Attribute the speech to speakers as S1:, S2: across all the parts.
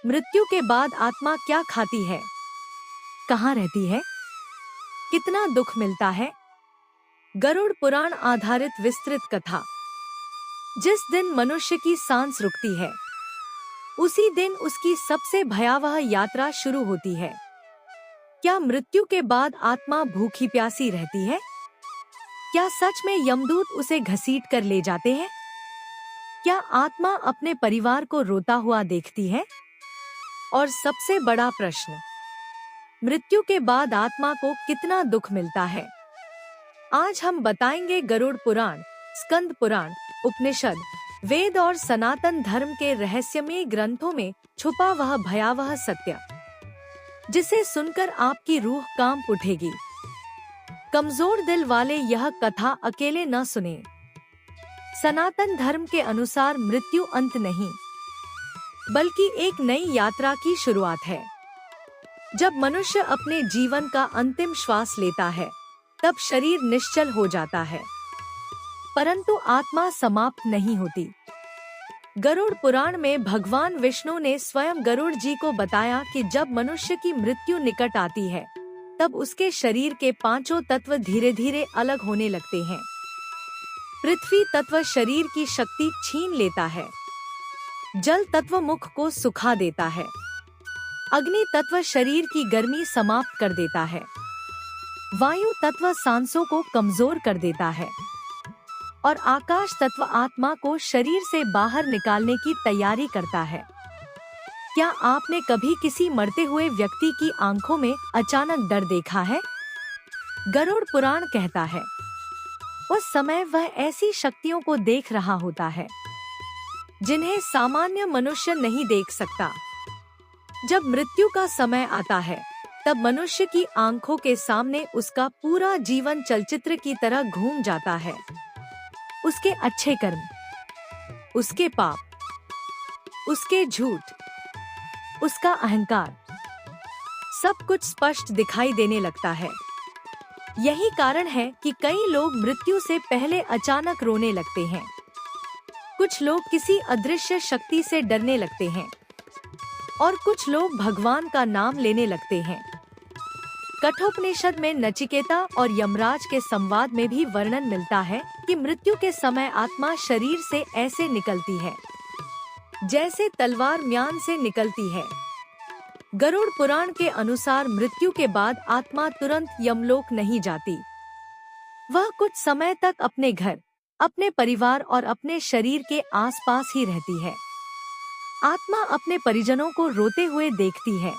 S1: मृत्यु के बाद आत्मा क्या खाती है, कहाँ रहती है, कितना दुख मिलता है। गरुड़ पुराण आधारित विस्तृत कथा। जिस दिन मनुष्य की सांस रुकती है, उसी दिन उसकी सबसे भयावह यात्रा शुरू होती है। क्या मृत्यु के बाद आत्मा भूखी प्यासी रहती है? क्या सच में यमदूत उसे घसीट कर ले जाते हैं? क्या आत्मा अपने परिवार को रोता हुआ देखती है? और सबसे बड़ा प्रश्न, मृत्यु के बाद आत्मा को कितना दुख मिलता है? आज हम बताएंगे गरुड़ पुराण, स्कंद पुराण, उपनिषद, वेद और सनातन धर्म के रहस्यमय ग्रंथों में छुपा वह भयावह सत्य, जिसे सुनकर आपकी रूह कांप उठेगी। कमजोर दिल वाले यह कथा अकेले न सुने। सनातन धर्म के अनुसार मृत्यु अंत नहीं, बल्कि एक नई यात्रा की शुरुआत है। जब मनुष्य अपने जीवन का अंतिम श्वास लेता है, तब शरीर निश्चल हो जाता है, परंतु आत्मा समाप्त नहीं होती। गरुड़ पुराण में भगवान विष्णु ने स्वयं गरुड़ जी को बताया कि जब मनुष्य की मृत्यु निकट आती है, तब उसके शरीर के पांचों तत्व धीरे धीरे अलग होने लगते हैं। पृथ्वी तत्व शरीर की शक्ति छीन लेता है, जल तत्व मुख को सुखा देता है, अग्नि तत्व शरीर की गर्मी समाप्त कर देता है, वायु तत्व सांसों को कमजोर कर देता है और आकाश तत्व आत्मा को शरीर से बाहर निकालने की तैयारी करता है। क्या आपने कभी किसी मरते हुए व्यक्ति की आंखों में अचानक डर देखा है? गरुड़ पुराण कहता है, उस समय वह ऐसी शक्तियों को देख रहा होता है जिन्हें सामान्य मनुष्य नहीं देख सकता। जब मृत्यु का समय आता है, तब मनुष्य की आंखों के सामने उसका पूरा जीवन चलचित्र की तरह घूम जाता है। उसके अच्छे कर्म, उसके पाप, उसके झूठ, उसका अहंकार, सब कुछ स्पष्ट दिखाई देने लगता है। यही कारण है कि कई लोग मृत्यु से पहले अचानक रोने लगते हैं। कुछ लोग किसी अदृश्य शक्ति से डरने लगते हैं और कुछ लोग भगवान का नाम लेने लगते हैं। कठोपनिषद में नचिकेता और यमराज के संवाद में भी वर्णन मिलता है कि मृत्यु के समय आत्मा शरीर से ऐसे निकलती है जैसे तलवार म्यान से निकलती है। गरुड़ पुराण के अनुसार मृत्यु के बाद आत्मा तुरंत यमलोक नहीं जाती। वह कुछ समय तक अपने घर, अपने परिवार और अपने शरीर के आसपास ही रहती है। आत्मा अपने परिजनों को रोते हुए देखती है,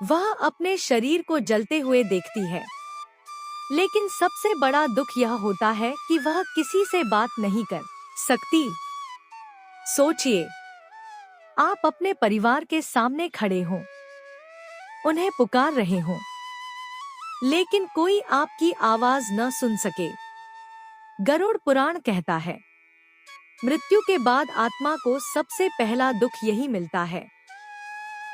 S1: वह अपने शरीर को जलते हुए देखती है, लेकिन सबसे बड़ा दुख यह होता है कि वह किसी से बात नहीं कर सकती। सोचिए, आप अपने परिवार के सामने खड़े हों, उन्हें पुकार रहे हों, लेकिन कोई आपकी आवाज न सुन सके। गरुड़ पुराण कहता है, मृत्यु के बाद आत्मा को सबसे पहला दुख यही मिलता है।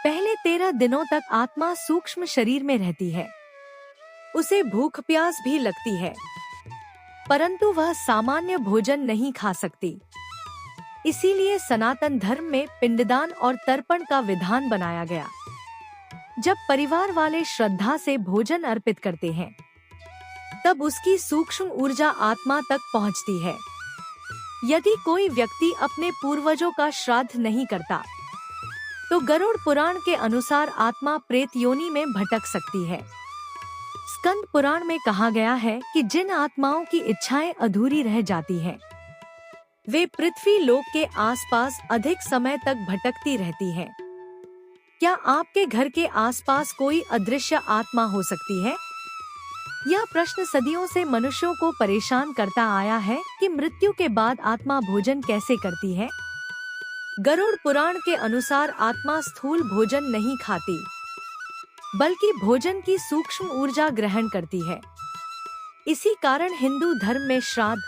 S1: पहले 13 दिनों तक आत्मा सूक्ष्म शरीर में रहती है। उसे भूख प्यास भी लगती है, परंतु वह सामान्य भोजन नहीं खा सकती। इसीलिए सनातन धर्म में पिंडदान और तर्पण का विधान बनाया गया। जब परिवार वाले श्रद्धा से भोजन अर्पित करते हैं, तब उसकी सूक्ष्म ऊर्जा आत्मा तक पहुंचती है। यदि कोई व्यक्ति अपने पूर्वजों का श्राद्ध नहीं करता, तो गरुड़ पुराण के अनुसार आत्मा प्रेत योनि में भटक सकती है। स्कंद पुराण में कहा गया है कि जिन आत्माओं की इच्छाएं अधूरी रह जाती हैं, वे पृथ्वी लोक के आसपास अधिक समय तक भटकती रहती हैं। क्या आपके घर के आसपास कोई अदृश्य आत्मा हो सकती है? यह प्रश्न सदियों से मनुष्यों को परेशान करता आया है कि मृत्यु के बाद आत्मा भोजन कैसे करती है। गरुड़ पुराण के अनुसार आत्मा स्थूल भोजन नहीं खाती, बल्कि भोजन की सूक्ष्म ऊर्जा ग्रहण करती है। इसी कारण हिंदू धर्म में श्राद्ध,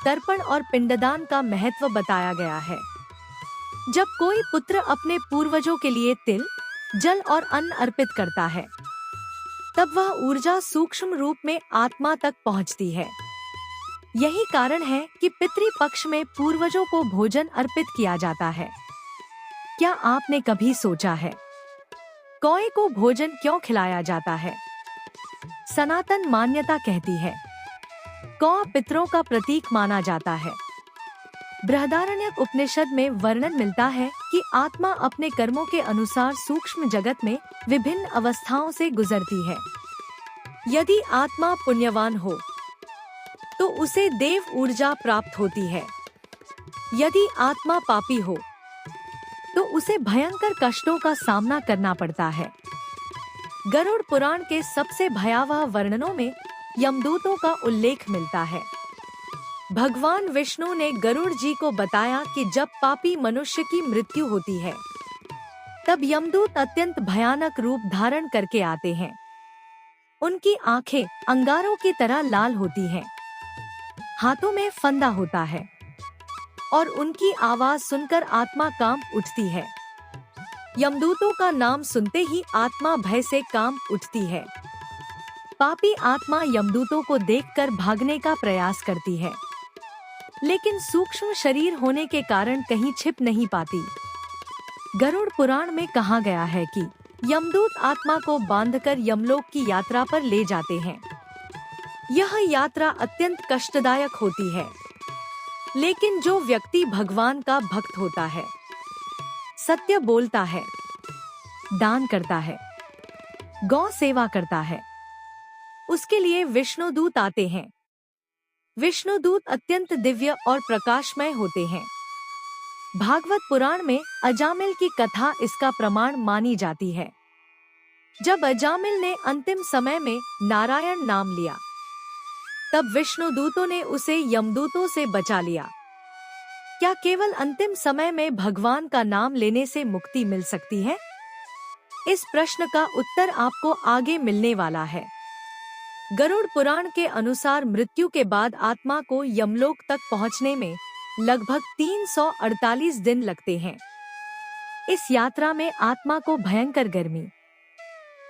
S1: तर्पण और पिंडदान का महत्व बताया गया है। जब कोई पुत्र अपने पूर्वजों के लिए तिल, जल और अन्न अर्पित करता है, तब वह ऊर्जा सूक्ष्म रूप में आत्मा तक पहुंचती है। यही कारण है कि पितृपक्ष में पूर्वजों को भोजन अर्पित किया जाता है। क्या आपने कभी सोचा है कौए को भोजन क्यों खिलाया जाता है? सनातन मान्यता कहती है कौआ पितरों का प्रतीक माना जाता है। बृहदारण्यक उपनिषद में वर्णन मिलता है कि आत्मा अपने कर्मों के अनुसार सूक्ष्म जगत में विभिन्न अवस्थाओं से गुजरती है। यदि आत्मा पुण्यवान हो तो उसे देव ऊर्जा प्राप्त होती है। यदि आत्मा पापी हो तो उसे भयंकर कष्टों का सामना करना पड़ता है। गरुड़ पुराण के सबसे भयावह वर्णनों में यमदूतों का उल्लेख मिलता है। भगवान विष्णु ने गरुड़ जी को बताया कि जब पापी मनुष्य की मृत्यु होती है तब यमदूत अत्यंत भयानक रूप धारण करके आते हैं। उनकी आंखें अंगारों की तरह लाल होती हैं, हाथों में फंदा होता है और उनकी आवाज सुनकर आत्मा कांप उठती है। यमदूतों का नाम सुनते ही आत्मा भय से कांप उठती है। पापी आत्मा यमदूतों को देखकर भागने का प्रयास करती है, लेकिन सूक्ष्म शरीर होने के कारण कहीं छिप नहीं पाती। गरुड़ पुराण में कहा गया है कि यमदूत आत्मा को बांधकर यमलोक की यात्रा पर ले जाते हैं। यह यात्रा अत्यंत कष्टदायक होती है, लेकिन जो व्यक्ति भगवान का भक्त होता है, सत्य बोलता है, दान करता है, गौ सेवा करता है, उसके लिए विष्णुदूत आते हैं। विष्णुदूत अत्यंत दिव्य और प्रकाशमय होते हैं। भागवत पुराण में अजामिल की कथा इसका प्रमाण मानी जाती है। जब अजामिल ने अंतिम समय में नारायण नाम लिया, तब विष्णुदूतों ने उसे यमदूतों से बचा लिया। क्या केवल अंतिम समय में भगवान का नाम लेने से मुक्ति मिल सकती है? इस प्रश्न का उत्तर आपको आगे मिलने वाला है। गरुड़ पुराण के अनुसार मृत्यु के बाद आत्मा को यमलोक तक पहुंचने में लगभग 348 दिन लगते हैं। इस यात्रा में आत्मा को भयंकर गर्मी,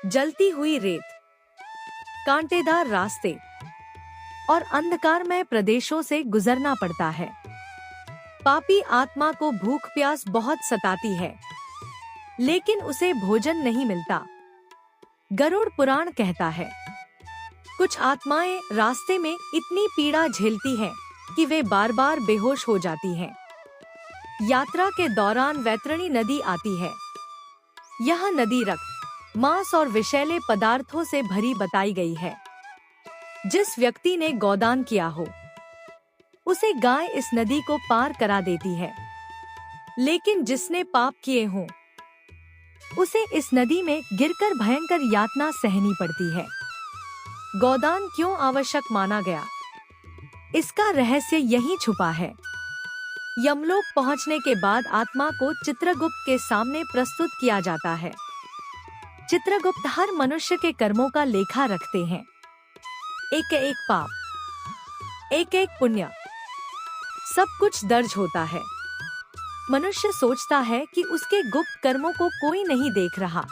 S1: जलती हुई रेत, कांटेदार रास्ते और अंधकारमय प्रदेशों से गुजरना पड़ता है। पापी आत्मा को भूख प्यास बहुत सताती है, लेकिन उसे भोजन नहीं मिलता। गरुड़ पुराण कहता है कुछ आत्माएं रास्ते में इतनी पीड़ा झेलती हैं कि वे बार बार बेहोश हो जाती हैं। यात्रा के दौरान वैतरणी नदी आती है। यह नदी रक्त, मांस और विषैले पदार्थों से भरी बताई गई है। जिस व्यक्ति ने गोदान किया हो, उसे गाय इस नदी को पार करा देती है, लेकिन जिसने पाप किए हों, उसे इस नदी में गिरकर भयंकर यातना सहनी पड़ती है। गोदान क्यों आवश्यक माना गया? इसका रहस्य यहीं छुपा है। यमलोक पहुंचने के बाद आत्मा को चित्रगुप्त के सामने प्रस्तुत किया जाता है। चित्रगुप्त हर मनुष्य के कर्मों का लेखा रखते हैं। एक एक पाप, एक एक पुण्य, सब कुछ दर्ज होता है। मनुष्य सोचता है कि उसके गुप्त कर्मों को कोई नहीं देख रहा,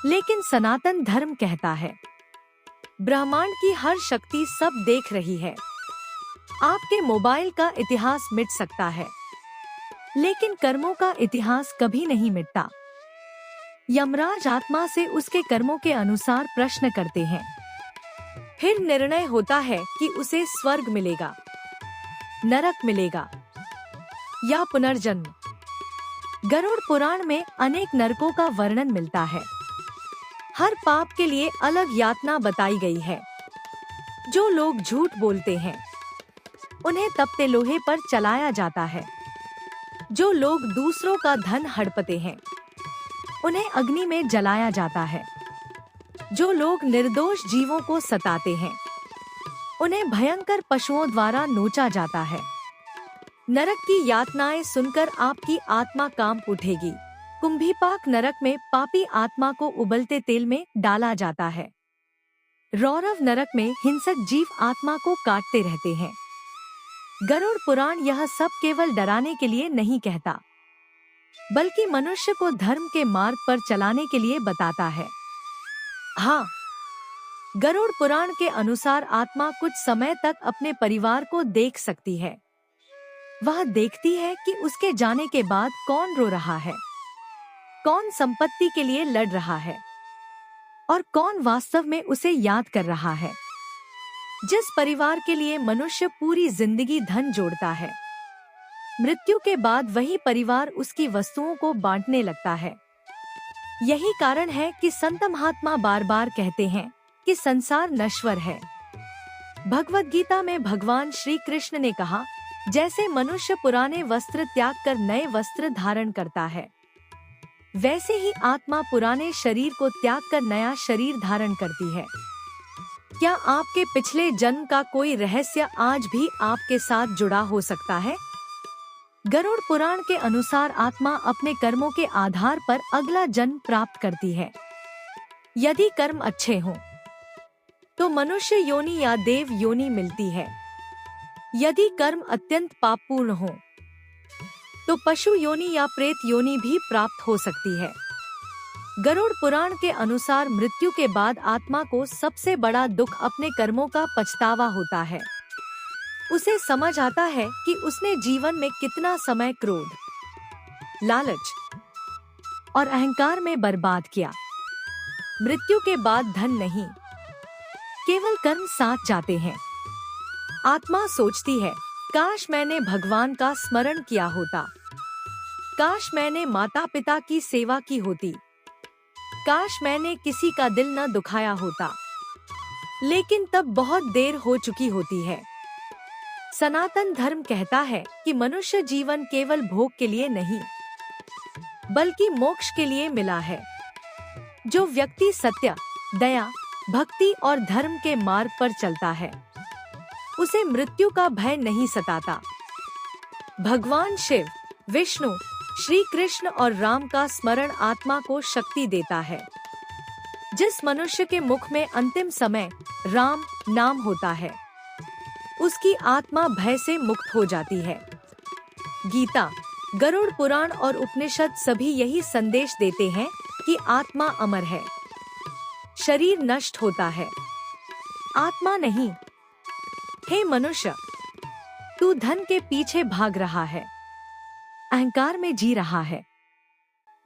S1: लेकिन सनातन धर्म कहता है ब्रह्मांड की हर शक्ति सब देख रही है। आपके मोबाइल का इतिहास मिट सकता है, लेकिन कर्मों का इतिहास कभी नहीं मिटता। यमराज आत्मा से उसके कर्मों के अनुसार प्रश्न करते हैं। फिर निर्णय होता है कि उसे स्वर्ग मिलेगा, नरक मिलेगा या पुनर्जन्म। गरुड़ पुराण में अनेक नरकों का वर्णन मिलता है। हर पाप के लिए अलग यातना बताई गई है। जो लोग झूठ बोलते हैं, उन्हें तपते लोहे पर चलाया जाता है। जो लोग दूसरों का धन हड़पते हैं, उन्हें अग्नि में जलाया जाता है। जो लोग निर्दोष जीवों को सताते हैं, उन्हें भयंकर पशुओं द्वारा नोचा जाता है। नरक की यातनाएं सुनकर आपकी आत्मा कांप उठेगी। कुंभीपाक नरक में पापी आत्मा को उबलते तेल में डाला जाता है। रौरव नरक में हिंसक जीव आत्मा को काटते रहते हैं। गरुड़ पुराण यह सब केवल डराने के लिए नहीं कहता, बल्कि मनुष्य को धर्म के मार्ग पर चलाने के लिए बताता है। हाँ, गरुड़ पुराण के अनुसार आत्मा कुछ समय तक अपने परिवार को देख सकती है। वह देखती है कि उसके जाने के बाद कौन रो रहा है, कौन संपत्ति के लिए लड़ रहा है और कौन वास्तव में उसे याद कर रहा है। जिस परिवार के लिए मनुष्य पूरी जिंदगी धन जोड़ता है, मृत्यु के बाद वही परिवार उसकी वस्तुओं को बांटने लगता है। यही कारण है कि संत महात्मा बार बार कहते हैं कि संसार नश्वर है। भगवद गीता में भगवान श्री कृष्ण ने कहा, जैसे मनुष्य पुराने वस्त्र त्याग कर नए वस्त्र धारण करता है, वैसे ही आत्मा पुराने शरीर को त्याग कर नया शरीर धारण करती है। क्या आपके पिछले जन्म का कोई रहस्य आज भी आपके साथ जुड़ा हो सकता है? गरुड़ पुराण के अनुसार आत्मा अपने कर्मों के आधार पर अगला जन्म प्राप्त करती है। यदि कर्म अच्छे हों तो मनुष्य योनि या देव योनि मिलती है। यदि कर्म अत्यंत पापपूर्ण हो तो पशु योनि या प्रेत योनि भी प्राप्त हो सकती है। गरुड़ पुराण के अनुसार मृत्यु के बाद आत्मा को सबसे बड़ा दुख अपने कर्मों का पछतावा होता है। उसे समझ आता है कि उसने जीवन में कितना समय क्रोध, लालच और अहंकार में बर्बाद किया। मृत्यु के बाद धन नहीं, केवल कर्म साथ जाते हैं। आत्मा सोचती है, काश मैंने भगवान का स्मरण किया होता, काश मैंने माता पिता की सेवा की होती, काश मैंने किसी का दिल न दुखाया होता। लेकिन तब बहुत देर हो चुकी होती है। सनातन धर्म कहता है कि मनुष्य जीवन केवल भोग के लिए नहीं, बल्कि मोक्ष के लिए मिला है। जो व्यक्ति सत्य, दया, भक्ति और धर्म के मार्ग पर चलता है, उसे मृत्यु का भय नहीं सताता। भगवान शिव, विष्णु, श्री कृष्ण और राम का स्मरण आत्मा को शक्ति देता है। जिस मनुष्य के मुख में अंतिम समय राम नाम होता है, उसकी आत्मा भय से मुक्त हो जाती है। गीता, गरुड़ पुराण और उपनिषद सभी यही संदेश देते हैं कि आत्मा अमर है, शरीर नष्ट होता है, आत्मा नहीं। हे मनुष्य, तू धन के पीछे भाग रहा है, अहंकार में जी रहा है,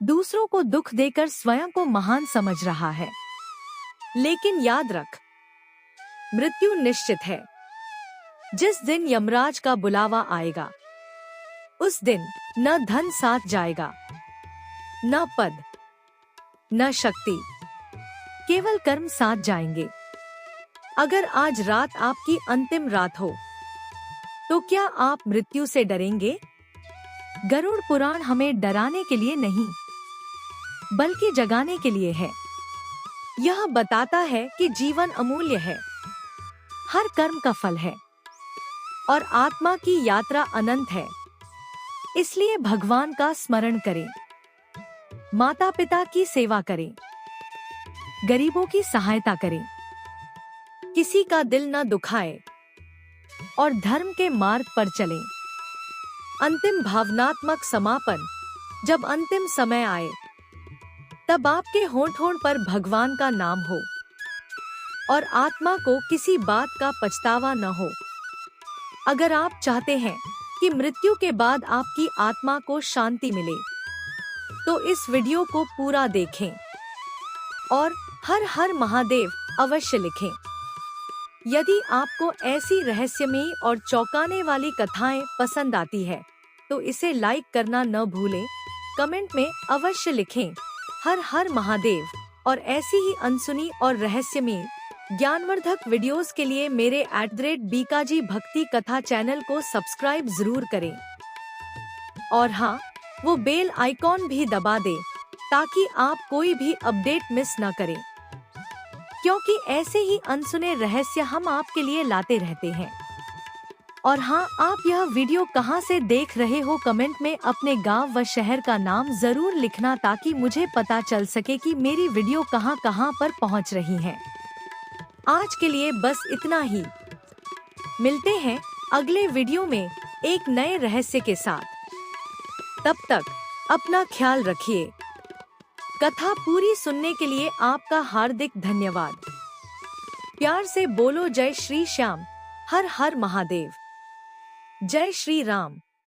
S1: दूसरों को दुख देकर स्वयं को महान समझ रहा है। लेकिन याद रख, मृत्यु निश्चित है। जिस दिन यमराज का बुलावा आएगा, उस दिन न धन साथ जाएगा, न पद, न शक्ति, केवल कर्म साथ जाएंगे। अगर आज रात आपकी अंतिम रात हो, तो क्या आप मृत्यु से डरेंगे? गरुड़ पुराण हमें डराने के लिए नहीं, बल्कि जगाने के लिए है। यह बताता है कि जीवन अमूल्य है, हर कर्म का फल है और आत्मा की यात्रा अनंत है। इसलिए भगवान का स्मरण करें, माता पिता की सेवा करें, गरीबों की सहायता करें, किसी का दिल न दुखाए और धर्म के मार्ग पर चलें। अंतिम भावनात्मक समापन, जब अंतिम समय आए, तब आपके होंठ-होंठ पर भगवान का नाम हो और आत्मा को किसी बात का पछतावा न हो। अगर आप चाहते हैं कि मृत्यु के बाद आपकी आत्मा को शांति मिले, तो इस वीडियो को पूरा देखें और हर हर महादेव अवश्य लिखें। यदि आपको ऐसी रहस्यमयी और चौंकाने वाली कथाएं पसंद आती है, तो इसे लाइक करना न भूलें। कमेंट में अवश्य लिखें हर हर महादेव। और ऐसी ही अनसुनी और रहस्यमयी ज्ञानवर्धक वीडियोस के लिए मेरे @बीकाजी भक्ति कथा चैनल को सब्सक्राइब जरूर करें। और हाँ, वो बेल आइकॉन भी दबा दें ताकि आप कोई भी अपडेट मिस न करें, क्योंकि ऐसे ही अनसुने रहस्य हम आपके लिए लाते रहते हैं। और हाँ, आप यह वीडियो कहाँ से देख रहे हो, कमेंट में अपने गांव व शहर का नाम जरूर लिखना ताकि मुझे पता चल सके कि मेरी वीडियो कहाँ कहाँ पर पहुँच रही है। आज के लिए बस इतना ही। मिलते हैं अगले वीडियो में एक नए रहस्य के साथ। तब तक अपना ख्याल रखिए। कथा पूरी सुनने के लिए आपका हार्दिक धन्यवाद। प्यार से बोलो जय श्री श्याम, हर हर महादेव, जय श्री राम।